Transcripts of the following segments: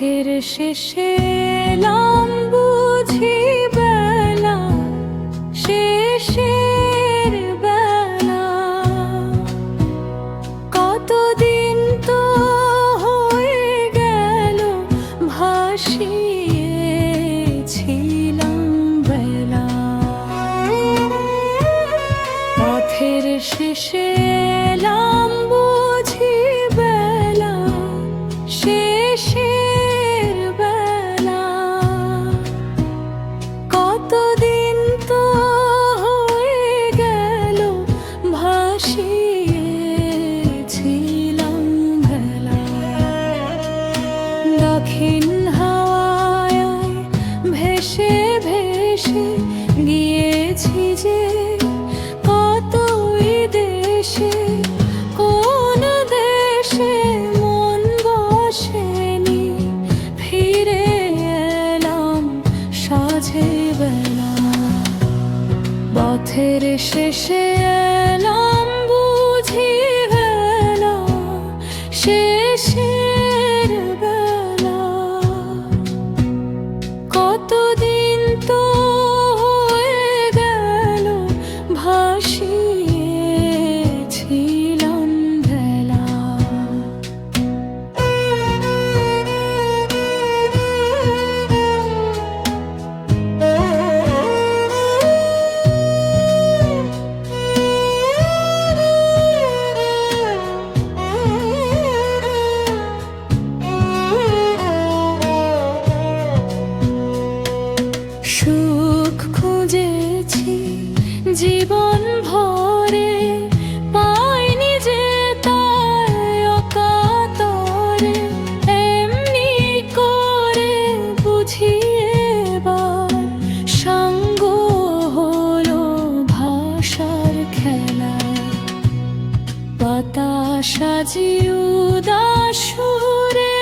পথের শেষে এলাম বুঝি বেলা, শেষের বেলা। কতদিন তো হয়ে গেল ভাসিয়েছিলাম বেলা। পথের শেষে এলাম বুঝি বেলা, শেষের বেলা। কতদিন তো হয়ে গেল ভাসিয়েছিলাম বেলা। দক্ষিণ হাওয়ায় ভেসে ভেসে গিয়েছি যে কতই দেশে, কোন দেশে মন বসেনি। ফিরে এলাম সাঁঝে বেলা। পথের শেষে এলাম বুঝি বেলা, শেষের বেলা। কতদিন তো হয়ে গেল ভাসিয়েছিলাম বেলা। সুখ খুঁজেছি জীবন ভরে, পাইনি যে তাই অকাতরে। এমনি করে বুঝিয়ে এবার সাঙ্গ হলো ভাষার খেলা। বাতাস সাজি উদাস সুরে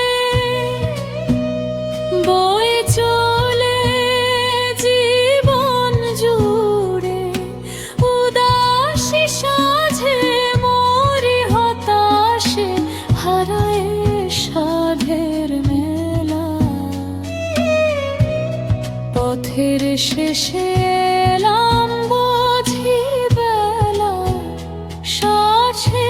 বয়ে চলে জীবন জুড়ে। উদাসী সাঁঝে মরি হতাশে, হারায় সাধের মেলা। পথের শেষে এলাম বুঝি বেলা, সাঁঝে